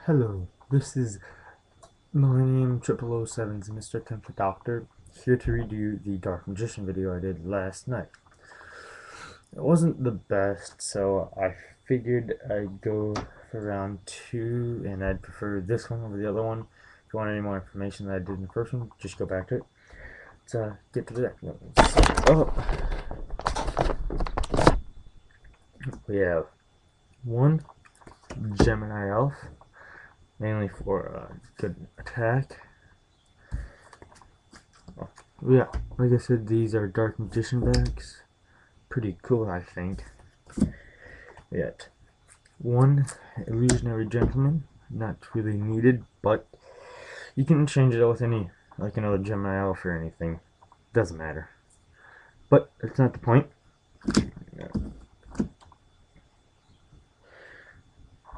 Hello, this is Millennium 0007's Mr. 10th Doctor, here to redo the Dark Magician video I did last night. It wasn't the best, so I figured I'd go for round 2, and I'd prefer this one over the other one. If you want any more information that I did in the first one, just go back to it. Let's get to the deck. We have one Gemini Elf, mainly for good attack. Yeah, like I said, these are Dark Magician decks. Pretty cool, I think. Yet, one Illusory Gentleman, not really needed, but you can change it out with any, like another Gemini Elf or anything. Doesn't matter. But that's not the point.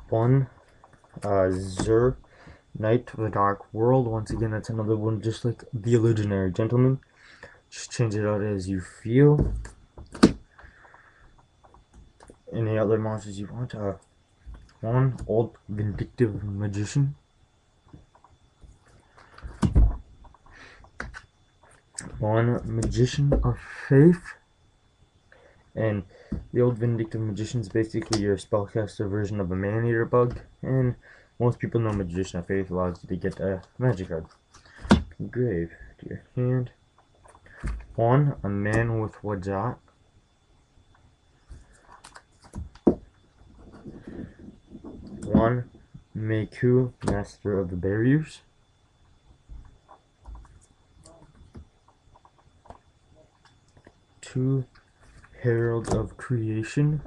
One Zure, Knight of the Dark World. Once again, that's another one just like the Illusionary Gentleman. Just change it out as you feel. Any other monsters you want. One old Vindictive Magician. One Magician of Faith. And the old Vindictive Magician is basically your spellcaster version of a Man-Eater bug. And most people know Magician of Faith allows you to get a magic card. Grave to your hand. One, a man with Wdjat. One, Mei-Kou, Master of the Barriers. Two, Herald of Creation.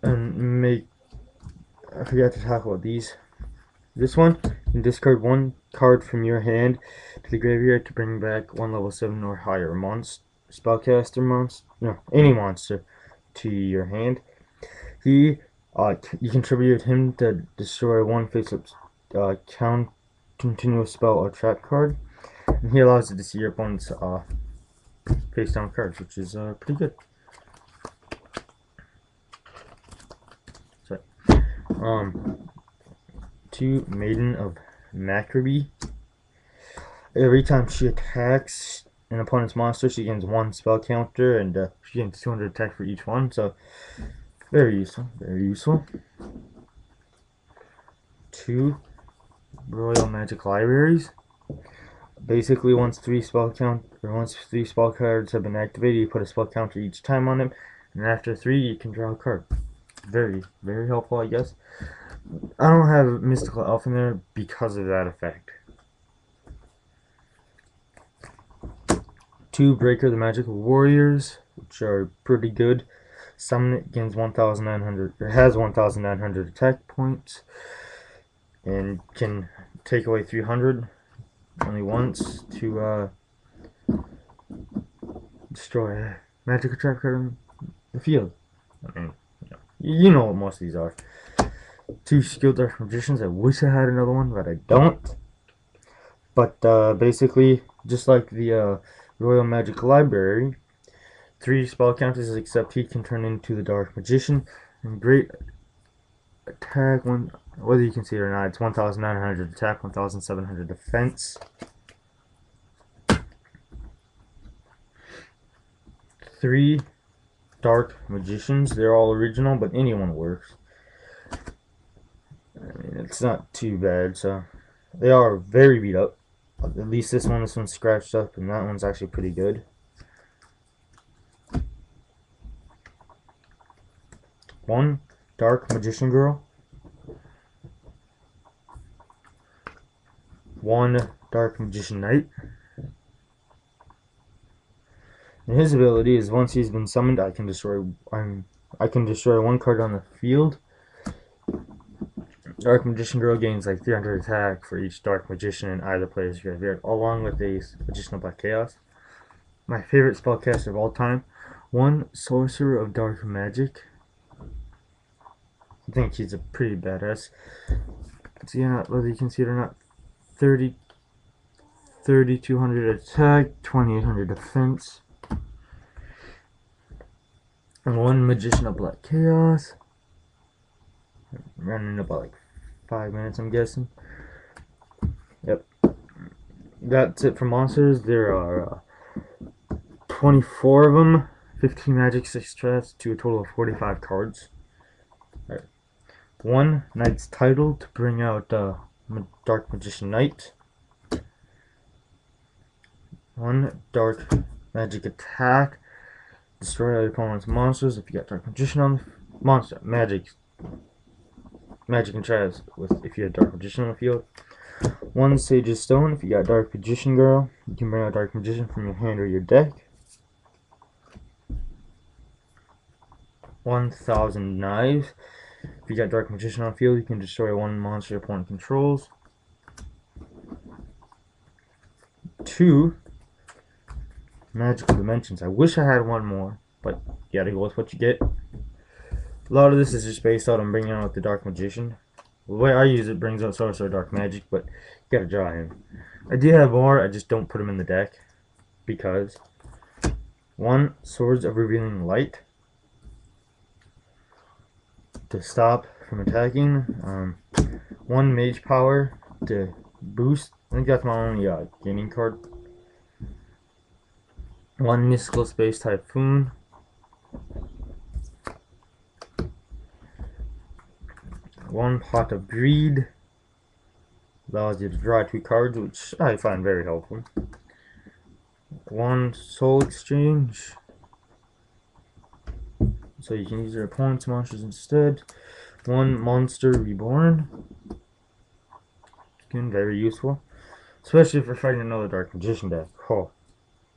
And I forgot to talk about these. This one, you can discard one card from your hand to the graveyard to bring back one level 7 or higher spellcaster monster, no, any monster to your hand. You contribute him to destroy one face-up continuous spell or trap card, and he allows you to see your opponent's face-down cards, which is pretty good. Two, Maden of Macrabre. Every time she attacks an opponent's monster, she gains one spell counter, and she gains 200 attack for each one, so very useful, very useful. Two, Royal Magic Libraries. Basically, once three spell cards have been activated, you put a spell counter each time on them, and after 3, you can draw a card. Very, very helpful, I guess. I don't have Mystical Elf in there because of that effect. Two, Breaker the Magical Warriors, which are pretty good. Summon it, gains 1,900, or has 1,900 attack points, and can take away 300 only once to destroy a magical trap card in the field. I mean, you know what most of these are. Two, Skilled Dark Magicians. I wish I had another one, but I don't. But basically, just like the Royal Magic Library, 3 spell counters, except he can turn into the Dark Magician. And great attack, whether you can see it or not, it's 1,900 attack, 1,700 defense. 3 Dark Magicians. They're all original, but anyone works. I mean, it's not too bad, so they are very beat up. At least this one's scratched up, and that one's actually pretty good. One Dark Magician Girl. One Dark Magician Knight. And his ability is once he's been summoned, I can destroy one card on the field. Dark Magician Girl gains like 300 attack for each Dark Magician in either player's graveyard, along with a Magician of Black Chaos. My favorite spellcaster of all time. One Sorcerer of Dark Magic. I think he's a pretty badass. See, whether you can see it or not, 3,200 attack, 2,800 defense. And one Magician of Black Chaos. running about like 5 minutes, I'm guessing. Yep. That's it for monsters. There are 24 of them, 15 magic, 6 traps, to a total of 45 cards. Alright. 1 Knight's Title to bring out Dark Magician Knight. 1 Dark Magic Attack. Destroy all your opponent's monsters if you got Dark Magician on the monster. Magic and traps with if you had Dark Magician on the field. 1 Sage's Stone. If you got Dark Magician Girl, you can bring out Dark Magician from your hand or your deck. 1,000 Knives. If you got Dark Magician on the field, you can destroy 1 monster your opponent controls. 2 Magical Dimensions. I wish I had one more, but you gotta go with what you get. A lot of this is just based out on bringing out the Dark Magician. The way I use it brings out Sorcerer, Dark Magic, but you gotta draw him. I do have more, I just don't put him in the deck because 1 Swords of Revealing Light to stop from attacking. 1 Mage Power to boost. I think that's my only gaining card. 1 Mystical Space Typhoon. 1 Pot of Greed. Allows you to draw 2 cards, which I find very helpful. 1 Soul Exchange. So you can use your opponent's monsters instead. 1 Monster Reborn. Again, very useful. Especially if you're fighting another Dark Magician deck. Oh,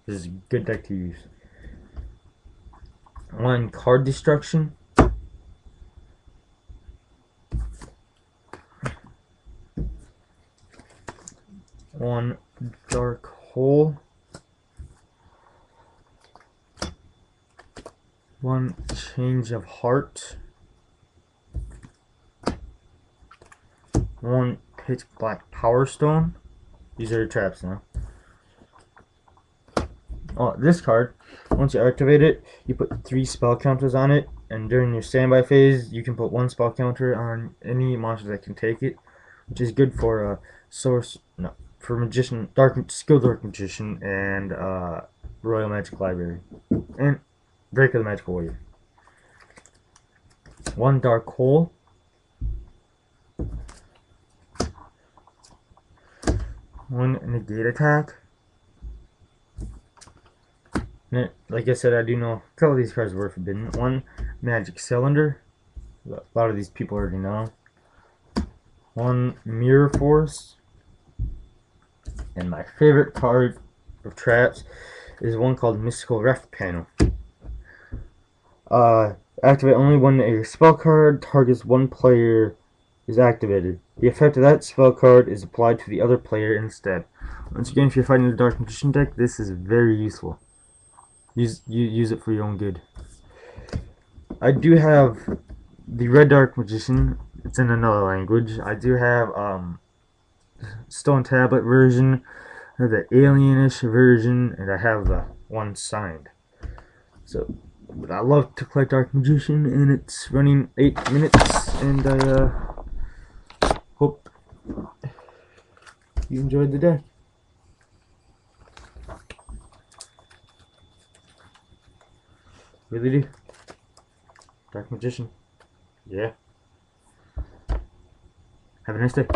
this is a good deck to use. 1 Card Destruction. 1 Dark Hole. 1 Change of Heart. 1 Pitch Black Power Stone. These are your traps now. Oh, this card, once you activate it, you put 3 spell counters on it, and during your standby phase, you can put 1 spell counter on any monster that can take it, which is good for for Magician, Skilled Dark Magician, and Royal Magic Library, and Drake of the Magical Warrior. 1 Dark Hole. 1 Negate Attack. Like I said, I do know a couple of these cards were forbidden. 1 Magic Cylinder. A lot of these people already know. 1 Mirror Force. And my favorite card of traps is one called Mystical Refpanel. Activate only when a spell card targets one player is activated. The effect of that spell card is applied to the other player instead. Once again, if you're fighting the Dark Magician deck, this is very useful. Use it for your own good. I do have the Red Dark Magician. It's in another language. I do have Stone Tablet version, the Alienish version, and I have the one signed. So, but I love to collect Dark Magician, and it's running 8 minutes, and I hope you enjoyed the day. Really do. Dark Magician. Yeah. Have a nice day.